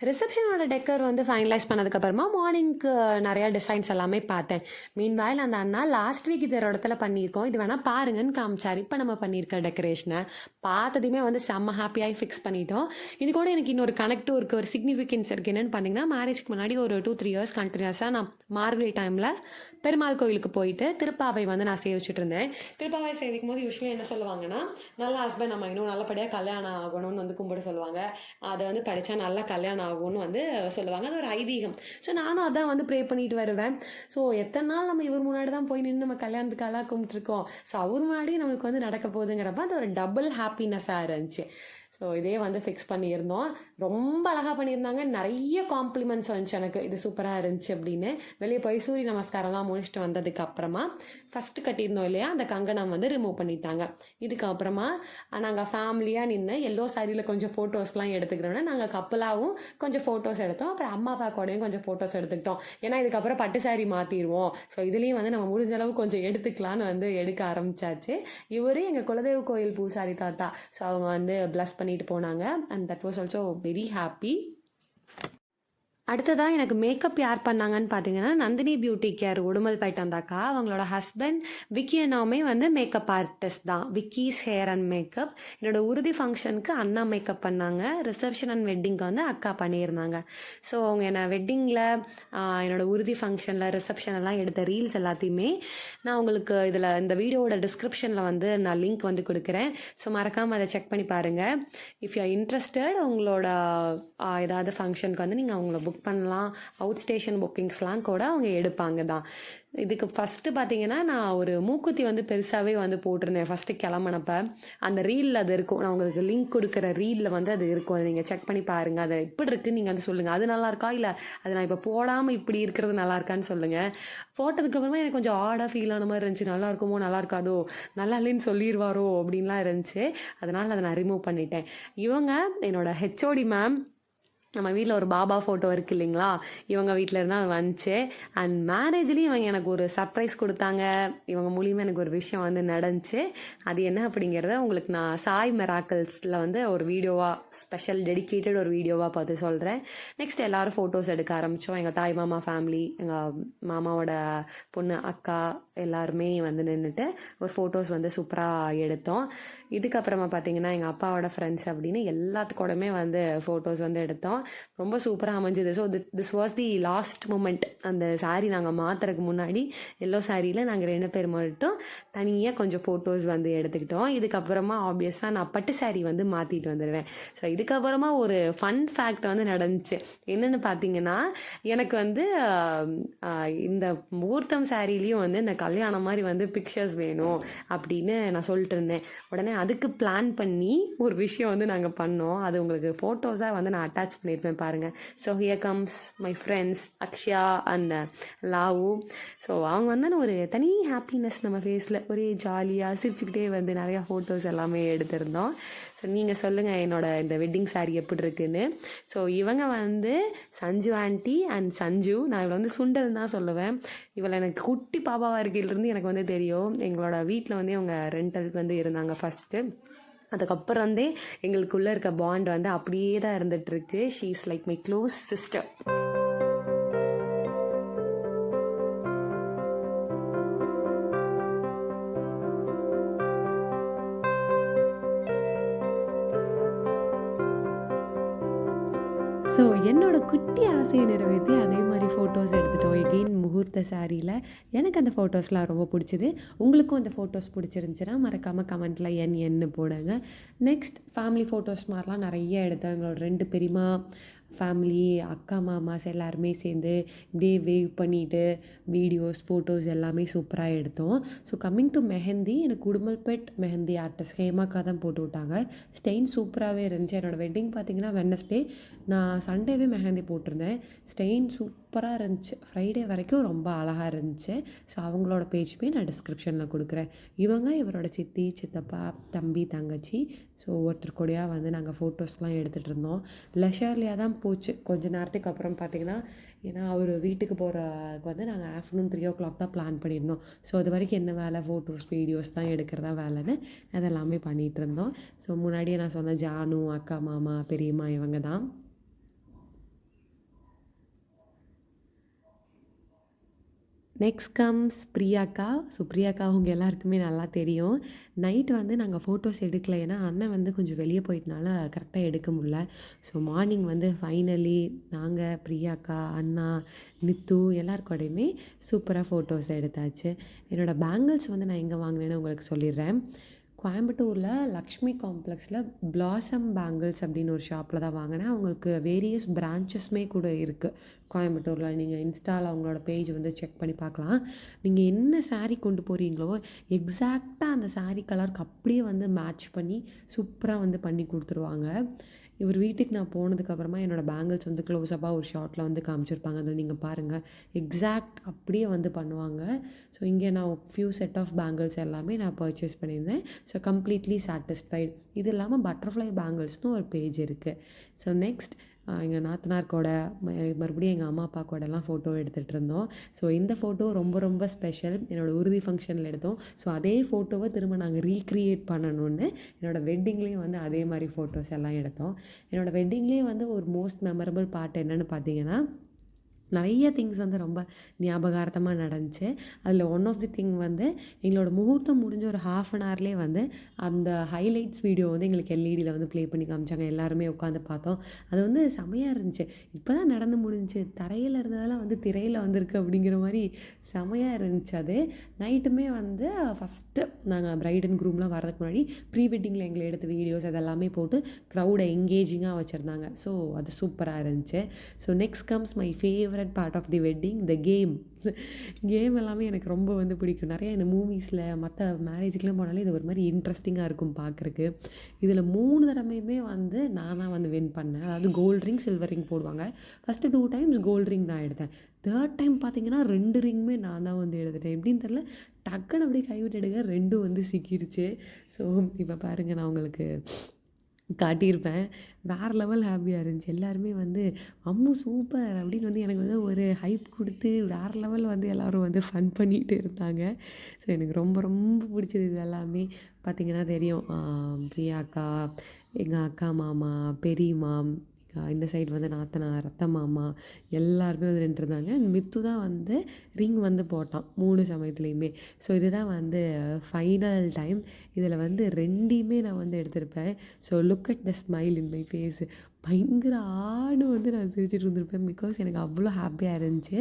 Speaker 1: ரிசப்ஷனோட டெக்கர் வந்து ஃபைனலைஸ் பண்ணதுக்கப்புறமா மார்னிங்க்கு நிறையா டிசைன்ஸ் எல்லாமே பார்த்தேன். மீன்வாயில் அந்த அண்ணா லாஸ்ட் வீக் இது ஒரு இடத்துல பண்ணியிருக்கோம், இது வேணால் பாருங்கன்னு காமிச்சார். இப்போ நம்ம பண்ணியிருக்க டெக்கரேஷனை பார்த்ததுமே வந்து செம்ம ஹாப்பியாகி ஃபிக்ஸ் பண்ணிட்டோம். இது கூட எனக்கு இன்னொரு கனெக்டும் இருக்குது, ஒரு சிக்னிஃபிகன்ஸ் இருக்குது. என்னென்னு பார்த்தீங்கன்னா, மேரேஜ்க்கு முன்னாடி ஒரு 2-3 years கண்டினியூஸாக நான் மார்கழி டைமில் பெருமாள் கோயிலுக்கு போயிட்டு திருப்பாவை வந்து நான் சேவிச்சுட்டு இருந்தேன். திருப்பாவை சேவிக்கும் போது யூஸ்வலி என்ன சொல்லுவாங்கன்னா, நல்ல ஹஸ்பண்ட் நம்ம இன்னும் நல்லபடியாக கல்யாணம் ஆகணும்னு வந்து கும்பிட சொல்லுவாங்க. அதை வந்து படித்தா நல்லா கல்யாணம் ஆகும்னு வந்து சொல்லுவாங்க. அது ஒரு ஐதீகம். ஸோ நானும் அதான் வந்து ப்ரே பண்ணிட்டு வருவேன். ஸோ எத்தனை நாள் நம்ம இவர் முன்னாடி தான் போய் நின்று நம்ம கல்யாணத்துக்கெல்லாம் கும்பிட்டுருக்கோம். ஸோ அவர் முன்னாடி நம்மளுக்கு வந்து நடக்க போகுதுங்கிறப்ப அது ஒரு டபுள் ஹாப்பினஸ்ஸாக இருந்துச்சு. ஸோ இதே வந்து ஃபிக்ஸ் பண்ணியிருந்தோம். ரொம்ப அழகாக பண்ணியிருந்தாங்க. நிறைய காம்ப்ளிமெண்ட்ஸ் வந்துச்சு எனக்கு, இது சூப்பராக இருந்துச்சு அப்படின்னு. வெளியே போய் சூரிய நமஸ்காரம்லாம் முடிச்சுட்டு வந்ததுக்கு அப்புறமா ஃபஸ்ட்டு கட்டியிருந்தோம் இல்லையா, அந்த கங்கணம் வந்து ரிமூவ் பண்ணிட்டாங்க. இதுக்கப்புறமா நாங்கள் ஃபேமிலியாக நின்று எல்லோ சாரியில் கொஞ்சம் ஃபோட்டோஸ்லாம் எடுத்துக்கிறோன்னா நாங்கள் கப்பலாகவும் கொஞ்சம் ஃபோட்டோஸ் எடுத்தோம். அப்புறம் அம்மா அப்பா கூடயும் கொஞ்சம் ஃபோட்டோஸ் எடுத்துக்கிட்டோம். ஏன்னா இதுக்கப்புறம் பட்டு சாரி மாற்றிடுவோம். ஸோ இதுலேயும் வந்து நம்ம முடிஞ்ச அளவு கொஞ்சம் எடுத்துக்கலான்னு வந்து எடுக்க ஆரம்பிச்சாச்சு. இவரே எங்கள் குலதெய்வ கோயில் பூசாரி தாத்தா. ஸோ அவங்க வந்து ப்ளஸ் பண்ணிட்டு போனாங்க. And that was also very happy. அடுத்ததாக எனக்கு மேக்கப் யார் பண்ணாங்கன்னு பார்த்தீங்கன்னா, நந்தினி பியூட்டி கேர் உடுமல்பேட்டை அந்த அக்கா. அவங்களோட ஹஸ்பண்ட் விக்கி அண்ணாவுமே வந்து மேக்கப் ஆர்டிஸ்ட் தான், விக்கீஸ் ஹேர் அண்ட் மேக்கப். என்னோடய உறுதி ஃபங்க்ஷனுக்கு அண்ணா மேக்கப் பண்ணாங்க, ரிசப்ஷன் அண்ட் வெட்டிங்க்கு வந்து அக்கா பண்ணியிருந்தாங்க. ஸோ அவங்க என்னை வெட்டிங்கில், என்னோடய உறுதி ஃபங்க்ஷனில், ரிசப்ஷன் எல்லாம் எடுத்த ரீல்ஸ் எல்லாத்தையுமே நான் உங்களுக்கு இதில் இந்த வீடியோவோட டிஸ்கிரிப்ஷனில் வந்து நான் லிங்க் வந்து கொடுக்குறேன். ஸோ மறக்காமல் அதை செக் பண்ணி பாருங்கள். இஃப் யூ ஆர் இன்ட்ரெஸ்டட், உங்களோட ஏதாவது ஃபங்க்ஷனுக்கு வந்து நீங்கள் அவங்கள புக் பண்ணலாம். அவுட் ஸ்டேஷன் புக்கிங்ஸ்லாம் கூட அவங்க எடுப்பாங்க தான். இதுக்கு ஃபஸ்ட்டு பார்த்தீங்கன்னா, நான் ஒரு மூக்குத்தி வந்து பெருசாகவே வந்து போட்டிருந்தேன் ஃபஸ்ட்டு கிளம்புனப்ப. அந்த ரீலில் அது இருக்கும், நான் உங்களுக்கு லிங்க் கொடுக்குற ரீலில் வந்து அது இருக்கும். அதை நீங்கள் செக் பண்ணி பாருங்கள். அது எப்படி இருக்குன்னு நீங்கள் வந்து சொல்லுங்கள். அது நல்லாயிருக்கா, இல்லை அது நான் இப்போ போடாமல் இப்படி இருக்கிறது நல்லா இருக்கான்னு சொல்லுங்கள். போட்டதுக்கப்புறமா எனக்கு கொஞ்சம் ஆடாக ஃபீல் ஆன மாதிரி இருந்துச்சு. நல்லா இருக்குமோ நல்லா இருக்காதோ, நல்லா இல்லைன்னு சொல்லிடுவாரோ அப்படின்லாம் இருந்துச்சு. அதனால் அதை நான் ரிமூவ் பண்ணிட்டேன். இவங்க என்னோட ஹெச்ஓடி மேம். நம்ம வீட்டில் ஒரு பாபா ஃபோட்டோ இருக்குது இல்லைங்களா, இவங்க வீட்டில் இருந்தால் அது வந்துச்சு. அண்ட் மேரேஜ்லேயும் இவங்க எனக்கு ஒரு சர்ப்ரைஸ் கொடுத்தாங்க. இவங்க மூலியமாக எனக்கு ஒரு விஷயம் வந்து நடந்துச்சு. அது என்ன அப்படிங்கிறத உங்களுக்கு நான் சாய் மெராக்கல்ஸில் வந்து ஒரு வீடியோவாக, ஸ்பெஷல் டெடிக்கேட்டட் ஒரு வீடியோவாக பார்த்து சொல்கிறேன். நெக்ஸ்ட் எல்லோரும் ஃபோட்டோஸ் எடுக்க ஆரம்பித்தோம். எங்கள் தாய் மாமா ஃபேமிலி, எங்கள் மாமாவோட பொண்ணு, அக்கா எல்லாருமே வந்து நின்றுட்டு ஒரு ஃபோட்டோஸ் வந்து சூப்பராக எடுத்தோம். இதுக்கப்புறமா பார்த்தீங்கன்னா எங்கள் அப்பாவோட ஃப்ரெண்ட்ஸ் அப்படின்னு எல்லாத்துக்கூடமே வந்து ஃபோட்டோஸ் வந்து எடுத்தோம். ரொம்ப சூப்பராக அமைஞ்சுது. So this was the last moment. அந்த சாரீ நாங்கள் மாற்றுறதுக்கு முன்னாடி எல்லோ சாரியில் நாங்கள் 2 பேர் மட்டும் தனியாக கொஞ்சம் ஃபோட்டோஸ் வந்து எடுத்துக்கிட்டோம். இதுக்கப்புறமா ஆப்வியஸாக நான் பட்டு சாரீ வந்து மாற்றிட்டு வந்துடுவேன். ஸோ இதுக்கப்புறமா ஒரு ஃபன் ஃபேக்ட் வந்து நடந்துச்சு. என்னென்னு பார்த்தீங்கன்னா, எனக்கு வந்து இந்த முகூர்த்தம் சாரீலையும் வந்து இந்த கல்யாணம் மாதிரி வந்து பிக்சர்ஸ் வேணும் அப்படின்னு நான் சொல்லிட்டு இருந்தேன். உடனே அதுக்கு பிளான் பண்ணி ஒரு விஷயம் வந்து நாங்கள் பண்ணோம். அது உங்களுக்கு ஃபோட்டோஸாக வந்து நான் அட்டாச் பண்ணியிருப்பேன் பாருங்கள். So here comes my friends Akshaya and law. So அவங்க வந்து ஒரு தனி ஹாப்பினஸ் நம்ம ஃபேஸில், ஒரே ஜாலியாக சிரிச்சுக்கிட்டே வந்து நிறையா ஃபோட்டோஸ் எல்லாமே எடுத்திருந்தோம். ஸோ நீங்கள் சொல்லுங்கள் என்னோடய இந்த வெட்டிங் சாரீ எப்படி இருக்குன்னு. ஸோ இவங்க வந்து சஞ்சு ஆண்டி அண்ட் சஞ்சு. நான் இவளை வந்து சுண்டல் தான் சொல்லுவேன். இவளை எனக்கு குட்டி பாப்பாவாக இருக்கையிலேருந்து எனக்கு வந்து தெரியும். எங்களோட வீட்டில் வந்து இவங்க ரெண்டலுக்கு வந்து இருந்தாங்க ஃபஸ்ட்டு. அதுக்கப்புறம் வந்து எங்களுக்குள்ளே இருக்க பாண்ட் வந்து அப்படியே தான் இருந்துகிட்ருக்கு. She is like my close sister. So என்னோடய குட்டி ஆசையை நிறைவேற்றி அதே மாதிரி ஃபோட்டோஸ் எடுத்துட்டோம். எகெயின் முகூர்த்த சாரியில் எனக்கு அந்த ஃபோட்டோஸ்லாம் ரொம்ப பிடிச்சிது. உங்களுக்கும் அந்த ஃபோட்டோஸ் பிடிச்சிருந்துச்சுன்னா மறக்காமல் கமெண்ட்டில் என்னு போடுங்க. நெக்ஸ்ட் ஃபேமிலி ஃபோட்டோஸ் மாதிரிலாம் நிறைய எடுத்தேன். எங்களோட 2 பெரியம்மா ஃபேமிலி, அக்கா மாமாஸ் எல்லாருமே சேர்ந்து இப்படியே வேவ் பண்ணிவிட்டு வீடியோஸ் ஃபோட்டோஸ் எல்லாமே சூப்பராக எடுத்தோம். ஸோ கம்மிங் டு மெஹந்தி, எனக்கு உடுமல்பேட் மெஹந்தி ஆர்டிஸ்ட் ஹேமாக்கா தான் போட்டு விட்டாங்க. ஸ்டெயின் சூப்பராகவே இருந்துச்சு. என்னோடய வெட்டிங் பார்த்திங்கன்னா வெட்னஸ்டே, நான் சண்டேவே மெஹந்தி போட்டிருந்தேன். ஸ்டெயின் சூப்பராக இருந்துச்சு. ஃப்ரைடே வரைக்கும் ரொம்ப அழகாக இருந்துச்சு. ஸோ அவங்களோட பேஜுமே நான் டிஸ்கிரிப்ஷனில் கொடுக்குறேன். இவங்க இவரோட சித்தி, சித்தப்பா, தம்பி, தங்கச்சி. ஸோ ஒருத்தர் கூடயாக வந்து நாங்கள் ஃபோட்டோஸ்லாம் எடுத்துகிட்டு இருந்தோம். லெஷர்லியாக தான் போச்சு. கொஞ்ச நேரத்துக்கு அப்புறம் பார்த்திங்கன்னா, ஏன்னா அவர் வீட்டுக்கு போகிறதுக்கு வந்து நாங்கள் ஆஃப்டர்நூன் 3 o'clock தான் பிளான் பண்ணியிருந்தோம். ஸோ அது வரைக்கும் என்ன வேலை, ஃபோட்டோஸ் வீடியோஸ் தான் எடுக்கிறதா வேலைன்னு அதெல்லாமே பண்ணிகிட்டு இருந்தோம். ஸோ முன்னாடியே நான் சொன்ன ஜானு, அக்கா, மாமா, பெரியம்மா இவங்க தான். நெக்ஸ்ட் கம்ஸ் பிரியாக்கா. ஸோ பிரியாக்கா அவங்க எல்லாருக்குமே நல்லா தெரியும். நைட்டு வந்து நாங்கள் ஃபோட்டோஸ் எடுக்கல, ஏன்னா அண்ணன் வந்து கொஞ்சம் வெளியே போயிட்டனால கரெக்டாக எடுக்க முடில. ஸோ மார்னிங் வந்து ஃபைனலி நாங்கள், பிரியாக்கா, அண்ணா, நித்து எல்லாருக்கூடையுமே சூப்பராக ஃபோட்டோஸ் எடுத்தாச்சு. என்னோடய பேங்கிள்ஸ் வந்து நான் எங்கே வாங்கினேன்னு உங்களுக்கு சொல்லிடுறேன். கோயம்புத்தூரில் லக்ஷ்மி காம்ப்ளெக்ஸில் பிளாசம் பேங்கிள்ஸ் அப்படின்னு ஒரு ஷாப்பில் தான் வாங்கினேன். அவங்களுக்கு வேரியஸ் பிரான்ச்சஸ்மே கூட இருக்குது கோயம்புத்தூரில். நீங்கள் இன்ஸ்டாவில் அவங்களோட பேஜ் வந்து செக் பண்ணி பார்க்கலாம். நீங்கள் என்ன சாரீ கொண்டு போகிறீங்களோ எக்ஸாக்டாக அந்த சாரீ கலருக்கு அப்படியே வந்து மேட்ச் பண்ணி சூப்பராக வந்து பண்ணி கொடுத்துருவாங்க. இவர் வீட்டுக்கு நான் போனதுக்கப்புறமா என்னோடய பேங்கிள்ஸ் வந்து க்ளோஸ்அப்பாக ஒரு ஷார்ட்டில் வந்து காமிச்சிருப்பாங்க. அதில் நீங்கள் பாருங்கள், எக்ஸாக்ட் அப்படியே வந்து பண்ணுவாங்க. ஸோ இங்கே நான் ஃபியூ செட் ஆஃப் பேங்கிள்ஸ் எல்லாமே நான் பர்ச்சேஸ் பண்ணியிருந்தேன். So completely satisfied. இது இல்லாமல் பட்டர்ஃப்ளை பேங்கிள்ஸ்னு ஒரு பேஜ் இருக்குது. ஸோ நெக்ஸ்ட் எங்கள் நாத்தனார் கூட மறுபடியும் எங்கள் அம்மா அப்பா கூடலாம் ஃபோட்டோ எடுத்துகிட்டு இருந்தோம். ஸோ இந்த ஃபோட்டோ ரொம்ப ரொம்ப ஸ்பெஷல். என்னோடய உறுதி ஃபங்க்ஷனில் எடுத்தோம். ஸோ அதே ஃபோட்டோவை திரும்ப நாங்கள் ரீக்ரியேட் பண்ணணுன்னு என்னோடய வெட்டிங்லேயும் வந்து அதே மாதிரி ஃபோட்டோஸ் எல்லாம் எடுத்தோம். என்னோடய வெட்டிங்லேயே வந்து ஒரு மோஸ்ட் மெமரபிள் பார்ட் என்னென்னு பார்த்தீங்கன்னா, நிறைய திங்ஸ் வந்து ரொம்ப ஞாபகார்த்தமாக நடந்துச்சு. அதில் ஒன் ஆஃப் தி திங் வந்து எங்களோட முகூர்த்தம் முடிஞ்ச ஒரு 1/2 an hourலேயே வந்து அந்த ஹைலைட்ஸ் வீடியோ வந்து எங்களுக்கு எல்இடியில் வந்து ப்ளே பண்ணி காமிச்சாங்க. எல்லாருமே உட்காந்து பார்த்தோம். அது வந்து செமையாக இருந்துச்சு. இப்போ தான் நடந்து முடிஞ்சிச்சு, தரையில் இருந்ததெல்லாம் வந்து திரையில் வந்திருக்கு அப்படிங்கிற மாதிரி செமையாக இருந்துச்சு. அது நைட்டுமே வந்து ஃபஸ்ட்டு நாங்கள் பிரைட் அண்ட் க்ரூம்லாம் வரதுக்கு முன்னாடி ப்ரீ வெட்டிங்கில் எங்களை எடுத்த வீடியோஸ் அதெல்லாமே போட்டு க்ரௌடை எங்கேஜிங்காக வச்சுருந்தாங்க. ஸோ அது சூப்பராக இருந்துச்சு. So next comes my favourite part of the wedding, the game. Game எல்லாமே எனக்கு ரொம்ப வந்து பிடிக்கும். நிறைய இந்த மூவிஸில் மற்ற மேரேஜுக்கெலாம் போனாலே இது ஒரு மாதிரி இன்ட்ரெஸ்டிங்காக இருக்கும் பார்க்குறக்கு. இதில் 3 தடவையுமே வந்து நான் தான் வந்து வின் பண்ணேன். அதாவது கோல்டு ரிங், சில்வர் ரிங் போடுவாங்க. ஃபஸ்ட்டு 2 times கோல்டு ரிங் நான் எடுத்தேன். 3rd time பார்த்தீங்கன்னா 2 ரிங்குமே நான் தான் வந்து எடுத்துட்டேன். எப்படின்னு தெரில, டக்குன்னு அப்படியே கைவிட்டு எடுக்க 2 வந்து சிக்கிருச்சு. ஸோ இப்போ பாருங்கள், நான் உங்களுக்கு காட்டியிருப்பேன். வேறு லெவல் ஹாப்பியாக இருந்துச்சு. எல்லாருமே வந்து "அம்மு சூப்பர்" அப்படின்னு வந்து எனக்கு வந்து ஒரு ஹைப் குடுத்து வேறு லெவல்ல வந்து எல்லோரும் வந்து ஃபன் பண்ணிகிட்டு இருந்தாங்க. ஸோ எனக்கு ரொம்ப ரொம்ப பிடிச்சது இது எல்லாமே. பார்த்திங்கன்னா தெரியும், பிரியா அக்கா, எங்கள் அக்கா மாமா, பெரியம்மா, இந்த சைடு வந்து நாத்தனார், அத்தை மாமா எல்லாருமே வந்து நின்றுருந்தாங்க. மித்து தான் வந்து ரிங் வந்து போட்டான் 3 சமயத்துலேயுமே. ஸோ இதுதான் வந்து ஃபைனல் டைம். இதில் வந்து 2யுமே நான் வந்து எடுத்திருப்பேன். So look at the smile in my face. பயங்கர வந்து நான் சிரிச்சிட்டு இருந்திருப்பேன். பிகாஸ் எனக்கு அவ்வளோ ஹாப்பியாக இருந்துச்சு.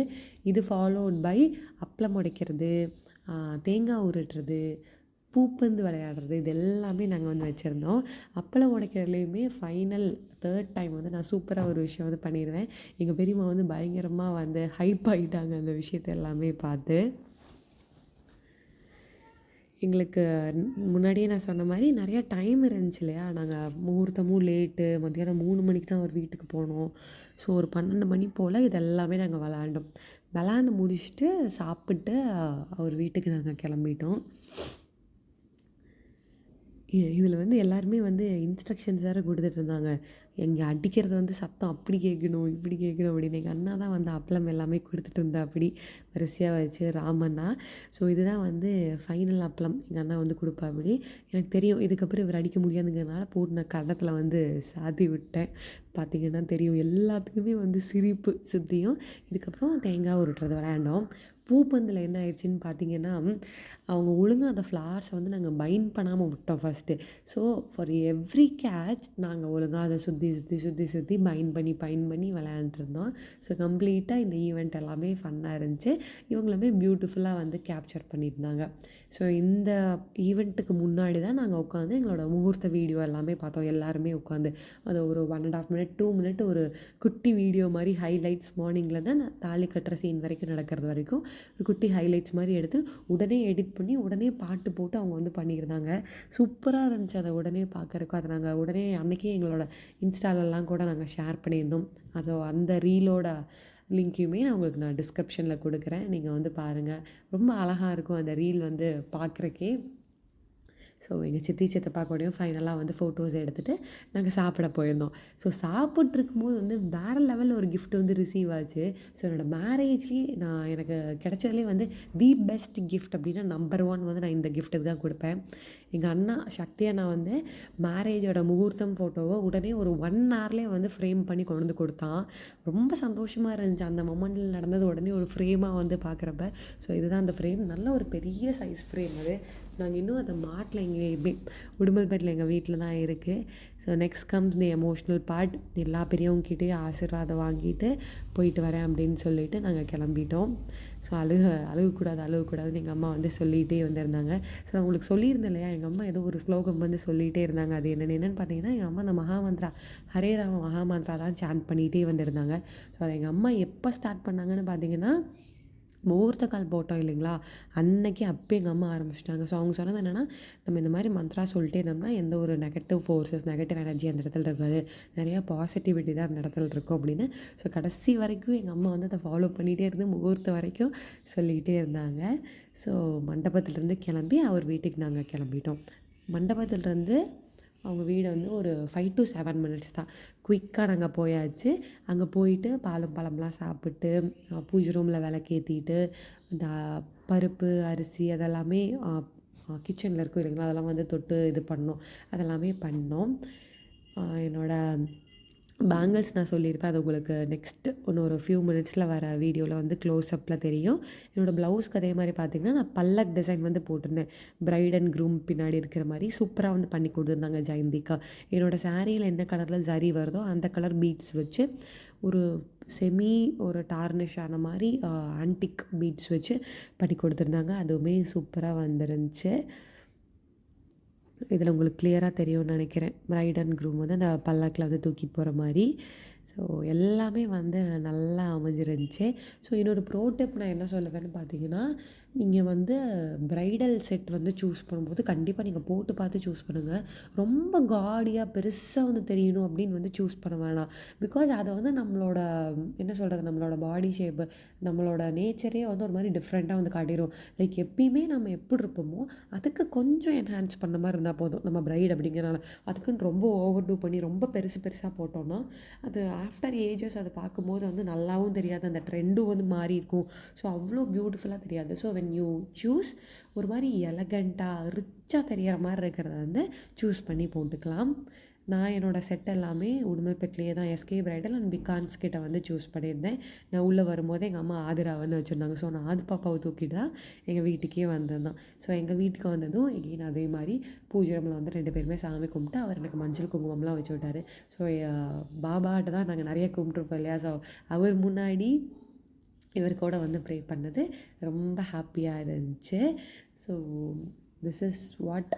Speaker 1: இது ஃபாலோட் பை அப்பளம் உடைக்கிறது, தேங்காய் உருட்டுறது, பூப்பந்து விளையாடுறது, இது எல்லாமே நாங்கள் வந்து வச்சுருந்தோம். அப்பளம் உடைக்கிறதுலையுமே ஃபைனல் 3rd டைம் வந்து நான் சூப்பராக ஒரு விஷயம் வந்து பண்ணிடுவேன். எங்கள் பெரியம்மா வந்து பயங்கரமாக வந்து ஹைப் ஆகிட்டாங்க அந்த விஷயத்த எல்லாமே பார்த்து. எங்களுக்கு முன்னாடியே நான் சொன்ன மாதிரி நிறையா டைம் இருந்துச்சு இல்லையா? நாங்கள் முகூர்த்தமும் லேட்டு, மத்தியானம் 3 மணிக்கு தான் அவர் வீட்டுக்கு போனோம். ஸோ ஒரு 12 மணி போல் இதெல்லாமே நாங்கள் விளாண்டோம். விளாண்டு முடிச்சுட்டு சாப்பிட்டு அவர் வீட்டுக்கு நாங்கள் கிளம்பிட்டோம். இதில் வந்து எல்லாருமே வந்து இன்ஸ்ட்ரக்ஷன்ஸ் வேறு கொடுத்துட்ருந்தாங்க. எங்கே அடிக்கிறது வந்து சத்தம் அப்படி கேட்கணும், இப்படி கேட்கணும் அப்படின்னு. எங்கள் அண்ணா தான் வந்து அப்பளம் எல்லாமே கொடுத்துட்டு இருந்தா அப்படி வரிசையாக வச்சு ராமண்ணா. ஸோ இதுதான் வந்து ஃபைனல் அப்பளம் எங்கள் அண்ணா வந்து கொடுப்பா அப்படி. எனக்கு தெரியும் இதுக்கப்புறம் இவர் அடிக்க முடியாதுங்கிறதுனால போட்டு நான் கன்னத்தில் வந்து சாத்தி விட்டேன். பார்த்திங்கன்னா தெரியும் எல்லாத்துக்குமே வந்து சிரிப்பு சுற்றியும். இதுக்கப்புறம் தேங்காய் உருட்டுறது விளையாண்டோம். பூப்பந்தில் என்ன ஆயிடுச்சுன்னு பார்த்தீங்கன்னா, அவங்க ஒழுங்காக அந்த ஃப்ளவர்ஸை வந்து நாங்கள் பைண்ட் பண்ணாமல் விட்டோம் first. So for every catch நாங்கள் ஒழுங்காக அதை சுற்றி பைண்ட் பண்ணி விளையாண்டுருந்தோம். ஸோ கம்ப்ளீட்டாக இந்த ஈவெண்ட் எல்லாமே ஃபன்னாக இருந்துச்சு. இவங்களுமே பியூட்டிஃபுல்லாக வந்து கேப்சர் பண்ணியிருந்தாங்க. ஸோ இந்த ஈவெண்ட்டுக்கு முன்னாடி தான் நாங்கள் உட்காந்து எங்களோட முகூர்த்த வீடியோ எல்லாமே பார்த்தோம். எல்லாருமே உட்காந்து அது ஒரு 1.5 மினிட் 2 மினிட் ஒரு குட்டி வீடியோ மாதிரி ஹைலைட்ஸ் மார்னிங்லேருந்து அந்த தாலி கட்டுற சீன் வரைக்கும் நடக்கிறது வரைக்கும் ஒரு குட்டி ஹைலைட்ஸ் மாதிரி எடுத்து உடனே எடிட் பண்ணி உடனே பாட்டு போட்டு அவங்க வந்து பண்ணியிருந்தாங்க. சூப்பராக இருந்துச்சு அதை உடனே பார்க்குறக்கும். அதை நாங்கள் உடனே அன்றைக்கே எங்களோட இன்ஸ்டாலெல்லாம் கூட நாங்கள் ஷேர் பண்ணியிருந்தோம். அதோ அந்த ரீலோட லிங்க்கையுமே நான் உங்களுக்கு நான் டிஸ்கிரிப்ஷனில் கொடுக்குறேன். நீங்கள் வந்து பாருங்கள். ரொம்ப அழகாக இருக்கும் அந்த ரீல் வந்து பார்க்குறக்கே. ஸோ எங்கள் சித்தி சித்தப்பா கூடயும் ஃபைனலாக வந்து ஃபோட்டோஸ் எடுத்துகிட்டு நாங்கள் சாப்பிட போயிருந்தோம். ஸோ சாப்பிட்ருக்கும்போது வந்து வேறு லெவலில் ஒரு கிஃப்ட் வந்து ரிசீவ் ஆச்சு. ஸோ என்னோடய மேரேஜ்லேயே எனக்கு கிடைச்சதுலேயே வந்து தி பெஸ்ட் கிஃப்ட் அப்படின்னா நம்பர் 1 வந்து நான் இந்த கிஃப்ட்டுக்கு தான் கொடுப்பேன். எங்கள் அண்ணா சக்தி அண்ணா வந்து மேரேஜோட முகூர்த்தம் ஃபோட்டோவை உடனே ஒரு 1 ஹவர்லேயே வந்து ஃப்ரேம் பண்ணி கொண்டு வந்து கொடுத்தான். ரொம்ப சந்தோஷமாக இருந்துச்சு அந்த மொமெண்ட்டில் நடந்தது உடனே ஒரு ஃப்ரேமாக வந்து பார்க்குறப்ப. ஸோ இதுதான் அந்த ஃப்ரேம். நல்ல ஒரு பெரிய சைஸ் ஃப்ரேம் அது. நாங்கள் இன்னும் அதை மாட்டல எங்கேயுமே. உடுமல்பேட்டில் எங்கள் வீட்டில் தான் இருக்குது. So next comes the emotional part. எல்லா பெரியவங்ககிட்டையும் ஆசீர்வாதம் வாங்கிட்டு போயிட்டு வரேன் அப்படின்னு சொல்லிவிட்டு நாங்கள் கிளம்பிட்டோம். ஸோ அழுகக்கூடாதுன்னு எங்கள் அம்மா வந்து சொல்லிகிட்டே வந்திருந்தாங்க. ஸோ நான் உங்களுக்கு சொல்லியிருந்தேன் இல்லையா, எங்கள் அம்மா ஏதோ ஒரு ஸ்லோகம் வந்து சொல்லிகிட்டே இருந்தாங்க. அது என்னென்னு பார்த்தீங்கன்னா, எங்கள் அம்மா அந்த மகாமந்த்ரா ஹரே ராம மகாமந்த்ரா தான் சாண்ட் பண்ணிகிட்டே வந்திருந்தாங்க. ஸோ அதை எங்கள் அம்மா எப்போ ஸ்டார்ட் பண்ணாங்கன்னு பார்த்தீங்கன்னா, முகூர்த்த கால் போட்டோம் இல்லைங்களா, அன்னைக்கு அப்போ எங்கள் அம்மா ஆரம்பிச்சிட்டாங்க. ஸோ அவங்க சொன்னது என்னென்னா, நம்ம இந்த மாதிரி மந்த்ரா சொல்லிட்டே இருந்தோம்னா எந்த ஒரு நெகட்டிவ் ஃபோர்ஸஸ் நெகட்டிவ் எனர்ஜி அந்த இடத்துல இருக்காது, நிறையா பாசிட்டிவிட்டி தான் அந்த இடத்துல இருக்கும் அப்படின்னு. ஸோ கடைசி வரைக்கும் எங்கள் அம்மா வந்து அதை ஃபாலோ பண்ணிகிட்டே இருந்து முகூர்த்தம் வரைக்கும் சொல்லிக்கிட்டே இருந்தாங்க. ஸோ மண்டபத்துலேருந்து கிளம்பி அவர் வீட்டுக்கு நாங்கள் கிளம்பிட்டோம். மண்டபத்துலேருந்து அவங்க வீடு வந்து ஒரு 5 to 7 மினிட்ஸ் தான். குயிக்காக நாங்கள் போயாச்சு. அங்கே போயிட்டு பாலும் பழம்லாம் சாப்பிட்டு பூஜை ரூமில் விளக்கேற்றிட்டு இந்த பருப்பு அரிசி அதெல்லாமே கிச்சனில் இருக்கும் இல்லைங்களா, அதெல்லாம் வந்து தொட்டு இது பண்ணோம். அதெல்லாமே பண்ணோம். என்னோடய பேங்கிள்ஸ் நான் சொல்லியிருப்பேன். அது உங்களுக்கு நெக்ஸ்ட்டு இன்னொரு ஃபியூ மினிட்ஸில் வர வீடியோவில் வந்து க்ளோஸ்அப்பில் தெரியும். என்னோடய ப்ளவுஸ்க்கு அதே மாதிரி பார்த்திங்கன்னா நான் பல்லக் டிசைன் வந்து போட்டிருந்தேன். பிரைட் அண்ட் க்ரூம் பின்னாடி இருக்கிற மாதிரி சூப்பராக வந்து பண்ணி கொடுத்துருந்தாங்க ஜெயந்திக்கா. என்னோடய சாரியில் என்ன கலரில் ஜரி வருதோ அந்த கலர் பீட்ஸ் வச்சு ஒரு ஒரு டார்னிஷ் ஆன மாதிரி ஆன்டிக் பீட்ஸ் வச்சு பண்ணி கொடுத்துருந்தாங்க. அதுவுமே சூப்பராக வந்துருந்துச்சு. இதில் உங்களுக்கு கிளியராக தெரியும்னு நினைக்கிறேன். பிரைட் அண்ட் க்ரூம் வந்து அந்த பல்லக்கில் வந்து தூக்கிட்டு போகிற மாதிரி. ஸோ எல்லாமே வந்து நல்லா அமைஞ்சிருந்துச்சு. ஸோ இன்னொரு ப்ரோ டிப் நான் என்ன சொல்லுவேன்னு பார்த்தீங்கன்னா, நீங்கள் வந்து ப்ரைடல் செட் வந்து சூஸ் பண்ணும்போது கண்டிப்பாக நீங்கள் போட்டு பார்த்து சூஸ் பண்ணுங்கள். ரொம்ப காடியாக பெருசாக வந்து தெரியணும் அப்படின்னு வந்து சூஸ் பண்ண வேணாம். பிகாஸ் அதை வந்து நம்மளோட என்ன சொல்கிறது, நம்மளோட பாடி ஷேப்பு, நம்மளோட நேச்சரே வந்து ஒரு மாதிரி டிஃப்ரெண்ட்டாக வந்து காட்டிடும். லைக் எப்பயுமே நம்ம எப்படி இருப்போமோ அதுக்கு கொஞ்சம் என்ஹான்ஸ் பண்ண மாதிரி இருந்தால் போதும். நம்ம ப்ரைட் அப்படிங்கிறனால அதுக்குன்னு ரொம்ப ஓவர் டூ பண்ணி ரொம்ப பெருசு பெருசாக போட்டோம்னா அது ஆஃப்டர் ஏஜஸ் அதை பார்க்கும்போது வந்து நல்லாவும் தெரியாது, அந்த ட்ரெண்டும் வந்து மாறி இருக்கும். ஸோ அவ்வளோ பியூட்டிஃபுல்லாக தெரியாது. ஸோ வென் யூ சூஸ் ஒரு மாதிரி எலகண்ட்டாக ரிச்சாக தெரிகிற மாதிரி இருக்கிறத வந்து சூஸ் பண்ணி போட்டுக்கலாம். நான் என்னோடய செட் எல்லாமே உடுமல்பேட்லேயே தான் எஸ்கே பிரைடல் அண்ட் பிகான்ஸ் கிட்ட வந்து சூஸ் பண்ணியிருந்தேன். நான் உள்ளே வரும்போது எங்கள் அம்மா ஆதிரா வந்து வச்சுருந்தாங்க. ஸோ நான் ஆதி பாப்பாவை தூக்கிட்டு தான் எங்கள் வீட்டுக்கே வந்திருந்தான். ஸோ எங்கள் வீட்டுக்கு வந்ததும் எங்கேயும் அதே மாதிரி பூஜை ரூமில் வந்து 2 பேருமே சாமி கும்பிட்டு அவர் எனக்கு மஞ்சள் குங்குமம்லாம் வச்சு விட்டார். ஸோ பாபாட்ட தான் நாங்கள் நிறைய கும்பிட்ருப்போம் இல்லையா. ஸோ அவர் முன்னாடி இவர் கூட வந்து ப்ரே பண்ணது ரொம்ப ஹாப்பியாக இருந்துச்சு. So this is what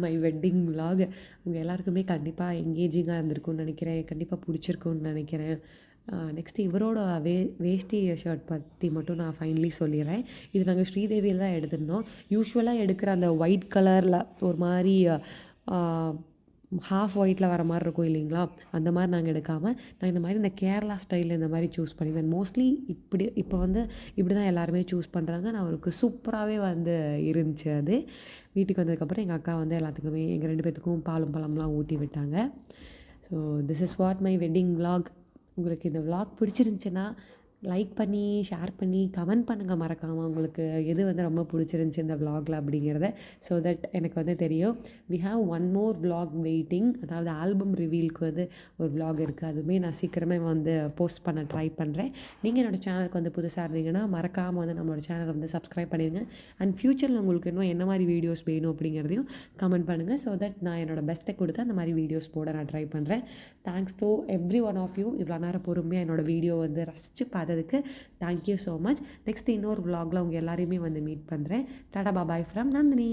Speaker 1: my wedding vlog. உங்கள் எல்லாருக்குமே கண்டிப்பாக எங்கேஜிங்காக இருந்திருக்கும்னு நினைக்கிறேன், கண்டிப்பாக பிடிச்சிருக்குன்னு நினைக்கிறேன். நெக்ஸ்ட்டு இவரோட வேஷ்டி ஷர்ட் பற்றி மட்டும் நான் ஃபைனலி சொல்லிடுறேன். இது நாங்கள் ஸ்ரீதேவியில் தான் எடுத்திருந்தோம். யூஸ்வலாக எடுக்கிற அந்த ஒயிட் கலரில் ஒரு மாதிரி ஹாஃப் ஒயிட்டில் வர மாதிரி இருக்கும் இல்லைங்களா, அந்த மாதிரி நாங்கள் எடுக்காமல் நான் இந்த மாதிரி இந்த கேரளா ஸ்டைலில் இந்த மாதிரி சூஸ் பண்ணியிருந்தேன். மோஸ்ட்லி இப்போ வந்து இப்படி தான் எல்லாருமே சூஸ் பண்ணுறாங்க. நான் அவருக்கு சூப்பராகவே வந்து இருந்துச்சு. அது வீட்டுக்கு வந்ததுக்கப்புறம் எங்கள் அக்கா வந்து எல்லாத்துக்குமே எங்கள் 2 பேத்துக்கும் பாலும் பழம்லாம் ஊட்டி விட்டாங்க. So this is what my wedding vlog. உங்களுக்கு இந்த விலாக் பிடிச்சிருந்துச்சுன்னா லைக் பண்ணி, ஷேர் பண்ணி, கமெண்ட் பண்ணுங்கள் மறக்காமல் உங்களுக்கு எது வந்து ரொம்ப பிடிச்சிருந்துச்சி இந்த விலாகில் அப்படிங்கிறத. ஸோ தட் எனக்கு வந்து தெரியும். We have one more vlog waiting. அதாவது ஆல்பம் ரிவீலுக்கு வந்து ஒரு விலாக் இருக்குது. அதுவுமே நான் சீக்கிரமே வந்து போஸ்ட் பண்ண ட்ரை பண்ணுறேன். நீங்கள் என்னோடய சேனலுக்கு வந்து புதுசாக இருந்தீங்கன்னா மறக்காமல் வந்து நம்மளோட சேனலை வந்து சப்ஸ்கிரைப் பண்ணிடுங்க. அண்ட் ஃப்யூச்சரில் உங்களுக்கு இன்னும் என்ன மாதிரி வீடியோஸ் வேணும் அப்படிங்கிறதையும் கமெண்ட் பண்ணுங்கள். ஸோ தட் நான் என்னோடய பெஸ்ட்டை கொடுத்து அந்த மாதிரி வீடியோஸ் போட நான் ட்ரை பண்ணுறேன். Thanks to every one of you. இவ்வளோ நேரம் பொறுமையாக என்னோடய வீடியோ வந்து ரசித்து பார்த்ததுக்கு தேங்க்யூ ஸோ மச். நெக்ஸ்ட் இன்னொரு விலாகில் உங்கள் எல்லாரையுமே வந்து மீட் பண்ணுறேன். டாடா பாபாய் ஃப்ரம் நந்தினி.